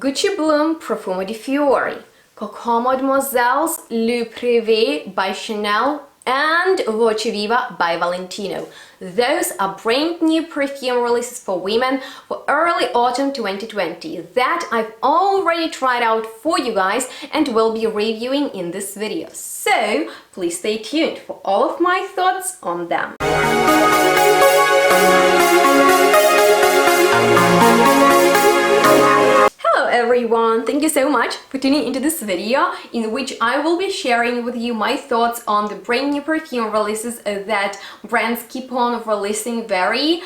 Gucci Bloom Profumo di Fiori, Coco Mademoiselle's Le Privée by Chanel, and Voce Viva by Valentino. Those are brand new perfume releases for women for early autumn 2020 that I've already tried out for you guys and will be reviewing in this video. So please stay tuned for all of my thoughts on them. Hello everyone! Thank you so much for tuning into this video in which I will be sharing with you my thoughts on the brand new perfume releases that brands keep on releasing very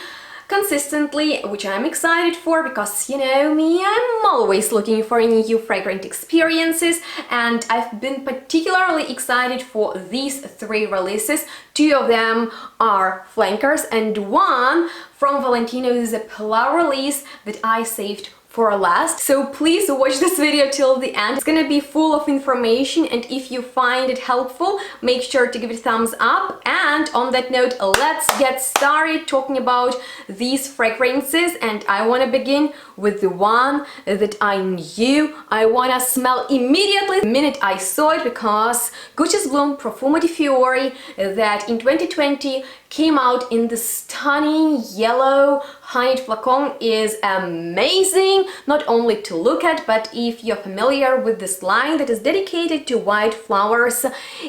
consistently, which I'm excited for because, you know me, I'm always looking for new fragrant experiences, and I've been particularly excited for these three releases. Two of them are flankers and one from Valentino is a pillar release that I saved for last. So please watch this video till the end. It's gonna be full of information, and if you find it helpful, make sure to give it a thumbs up. And on that note, let's get started talking about these fragrances, and I want to begin with the one that I knew I want to smell immediately the minute I saw it, because Gucci's Bloom Profumo di Fiori that in 2020 came out in the stunning yellow honeyed flacon is amazing, not only to look at, but if you're familiar with this line that is dedicated to white flowers,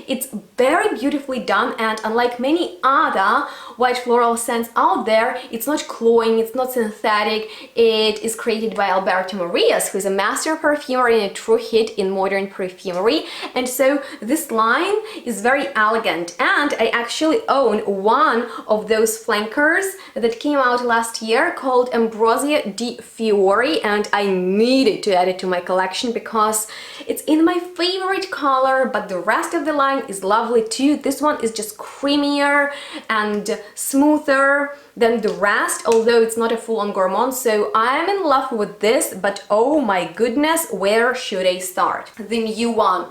it's very beautifully done, and unlike many other white floral scents out there, it's not cloying, it's not synthetic. It is created by Alberto Morillas, who is a master perfumer and a true hit in modern perfumery, and so this line is very elegant, and I actually own one of those flankers that came out last year called Ambrosia di Fiori, and I needed to add it to my collection because it's in my favorite color, but the rest of the line is lovely too. This one is just creamier and smoother than the rest, although it's not a full-on gourmand, so I'm in love with this. But oh my goodness, where should I start? The new one.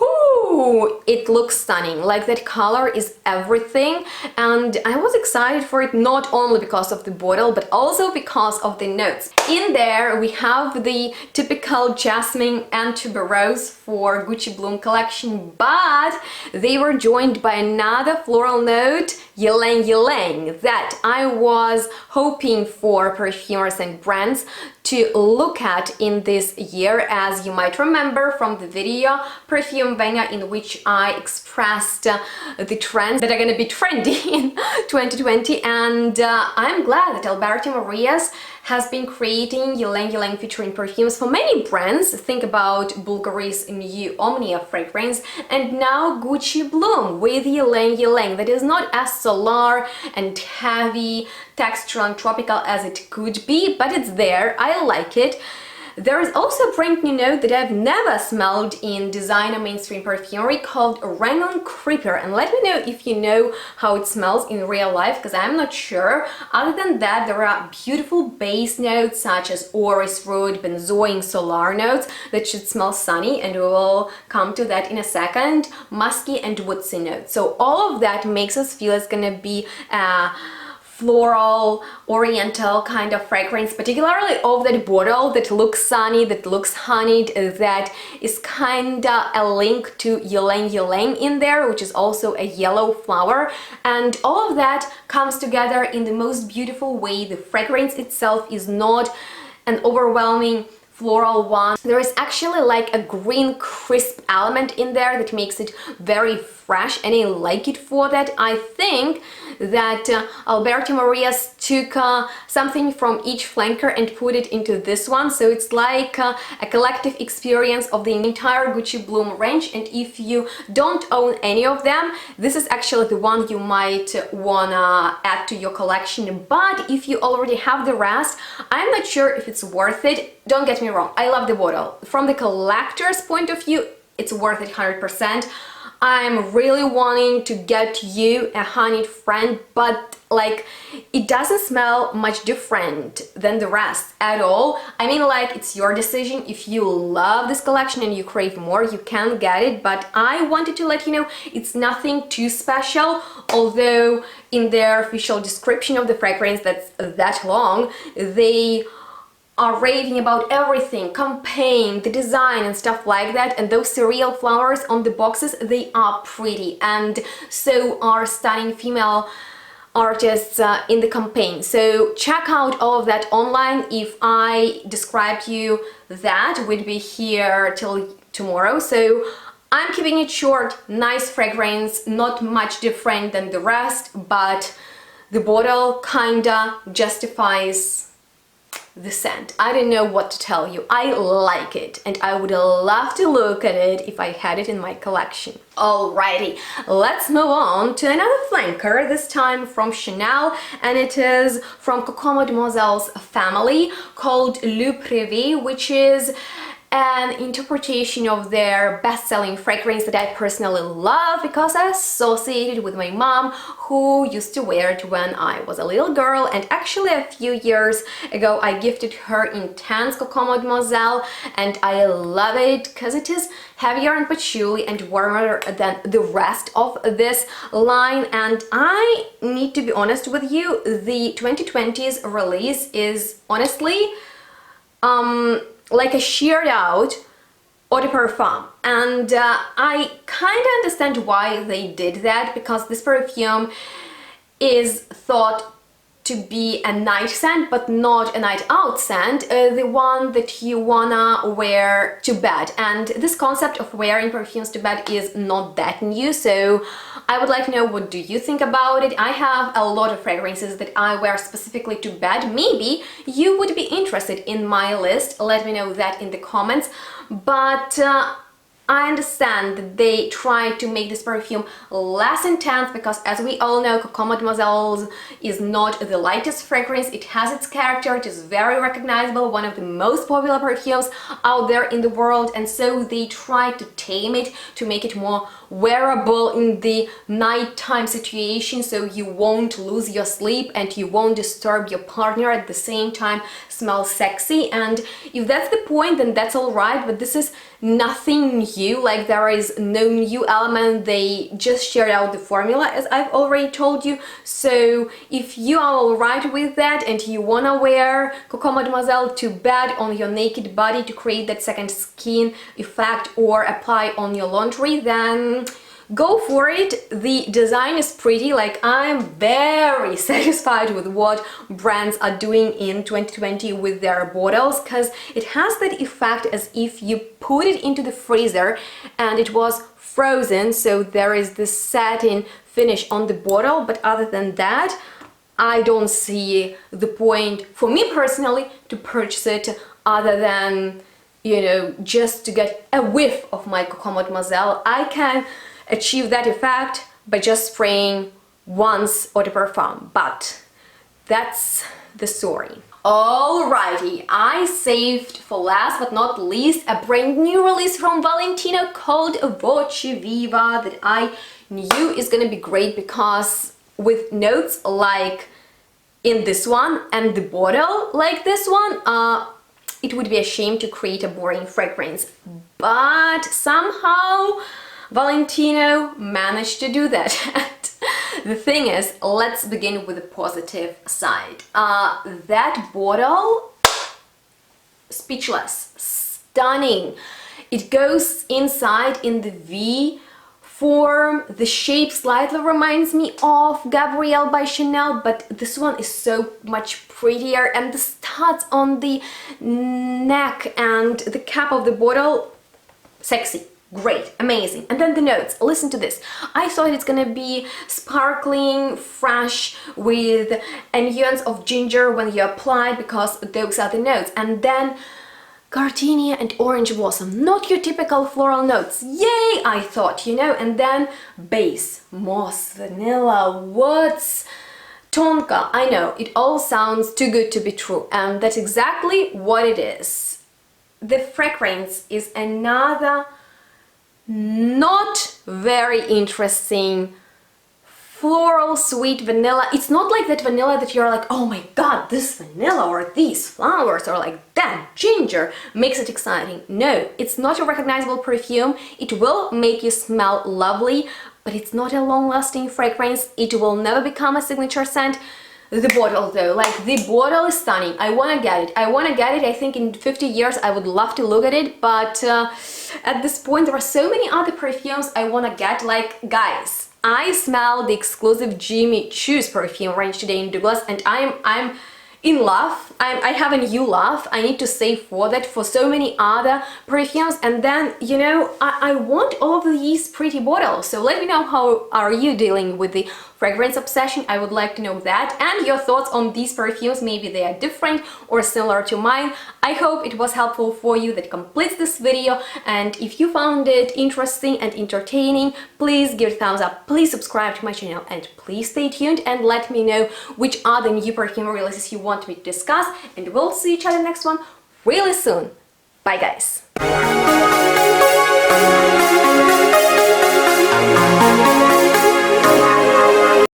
Ooh, it looks stunning. Like, that color is everything, and I was excited for it not only because of the bottle but also because of the notes. In there we have the typical jasmine and tuberose for Gucci Bloom collection, but they were joined by another floral note, ylang ylang, that I was hoping for perfumers and brands to look at in this year. As you might remember from the video Perfume Banger, in which I expressed the trends that are gonna be trendy in 2020, and I'm glad that Alberto Morillas has been creating ylang ylang featuring perfumes for many brands. Think about Bulgari's new Omnia fragrance, and now Gucci Bloom with ylang ylang that is not as solar and heavy, textural and tropical as it could be, but it's there. I like it. There is also a brand new note that I've never smelled in designer mainstream perfumery called Rangoon Creeper, and let me know if you know how it smells in real life, because I'm not sure. Other than that, there are beautiful base notes such as orris root, benzoin, solar notes that should smell sunny, and we will come to that in a second. Musky and woodsy notes. So all of that makes us feel it's gonna be floral, oriental kind of fragrance, particularly of that bottle that looks sunny, that looks honeyed, that is kinda a link to ylang ylang in there, which is also a yellow flower, and all of that comes together in the most beautiful way. The fragrance itself is not an overwhelming floral one. There is actually like a green crisp element in there that makes it very fresh, and I like it for that. I think that Alberto Morillas took something from each flanker and put it into this one, so it's like a collective experience of the entire Gucci Bloom range, and if you don't own any of them, this is actually the one you might wanna add to your collection. But if you already have the rest, I'm not sure if it's worth it. Don't get me wrong, I love the bottle. From the collector's point of view, it's worth it 100%. I'm really wanting to get you a honeyed friend, but like, it doesn't smell much different than the rest at all. I mean, like, it's your decision. If you love this collection and you crave more, you can get it, but I wanted to let you know it's nothing too special, although in their official description of the fragrance that's that long, they are raving about everything, campaign, the design and stuff like that, and those cereal flowers on the boxes, they are pretty, and so are stunning female artists in the campaign. So check out all of that online. If I described you that, we'd be here till tomorrow. So I'm keeping it short, nice fragrance, not much different than the rest, but the bottle kinda justifies the scent. I don't know what to tell you. I like it and I would love to look at it if I had it in my collection. Alrighty, let's move on to another flanker, this time from Chanel, and it is from Coco Mademoiselle's family, called Le Privée, which is an interpretation of their best-selling fragrance that I personally love because I associate it with my mom, who used to wear it when I was a little girl, and actually a few years ago I gifted her Intense Coco Mademoiselle, and I love it because it is heavier and patchouli and warmer than the rest of this line. And I need to be honest with you, the 2020's release is honestly like a sheared out eau de parfum, and I kind of understand why they did that, because this perfume is thought to be a night scent but not a night out scent, the one that you wanna wear to bed. And this concept of wearing perfumes to bed is not that new, so I would like to know, what do you think about it? I have a lot of fragrances that I wear specifically to bed. Maybe you would be interested in my list, let me know that in the comments. But I understand that they tried to make this perfume less intense because, as we all know, Coco Mademoiselle's is not the lightest fragrance. It has its character, it is very recognizable, one of the most popular perfumes out there in the world, and so they tried to tame it to make it more wearable in the nighttime situation, so you won't lose your sleep and you won't disturb your partner, at the same time smell sexy. And if that's the point, then that's all right, but this is nothing new, like there is no new element, they just shared out the formula, as I've already told you. So if you are alright with that and you wanna wear Coco Mademoiselle to bed on your naked body to create that second skin effect or apply on your laundry, then go for it. The design is pretty, like I'm very satisfied with what brands are doing in 2020 with their bottles, because it has that effect as if you put it into the freezer and it was frozen, so there is this satin finish on the bottle, but other than that I don't see the point, for me personally, to purchase it, other than, you know, just to get a whiff of my Coco Mademoiselle. I can achieve that effect by just spraying once eau de parfum, but that's the story. Alrighty, I saved for last but not least a brand new release from Valentino called Voce Viva that I knew is gonna be great, because with notes like in this one and the bottle like this one, it would be a shame to create a boring fragrance, but somehow Valentino managed to do that. The thing is, let's begin with the positive side. That bottle, speechless, stunning. It goes inside in the V form. The shape slightly reminds me of Gabrielle by Chanel, but this one is so much prettier, and the studs on the neck and the cap of the bottle, sexy. Great, amazing. And then the notes, listen to this. I thought it's gonna be sparkling, fresh, with a nuance of ginger when you apply, because those are the notes. And then gardenia and orange blossom, not your typical floral notes. Yay, I thought, you know. And then base, moss, vanilla, woods, tonka. I know, it all sounds too good to be true, and that's exactly what it is. The fragrance is another not very interesting floral sweet vanilla. It's not like that vanilla that you're like, oh my god, this vanilla or these flowers or like that ginger makes it exciting. No, it's not a recognizable perfume. It will make you smell lovely, but it's not a long-lasting fragrance. It will never become a signature scent. the bottle though, like the bottle is stunning. I wanna get it. I think in 50 years I would love to look at it, but at this point there are so many other perfumes I wanna get. Like, guys, I smell the exclusive Jimmy Choo's perfume range today in Douglas, and I'm in love. I have a new love. I need to save for that, for so many other perfumes, and then, you know, I want all of these pretty bottles. So let me know, how are you dealing with the fragrance obsession? I would like to know that, and your thoughts on these perfumes. Maybe they are different or similar to mine. I hope it was helpful for you. That completes this video, and if you found it interesting and entertaining, please give it a thumbs up, please subscribe to my channel, and please stay tuned and let me know which are the new perfume releases you want me to discuss, and we'll see each other next one really soon. Bye, guys.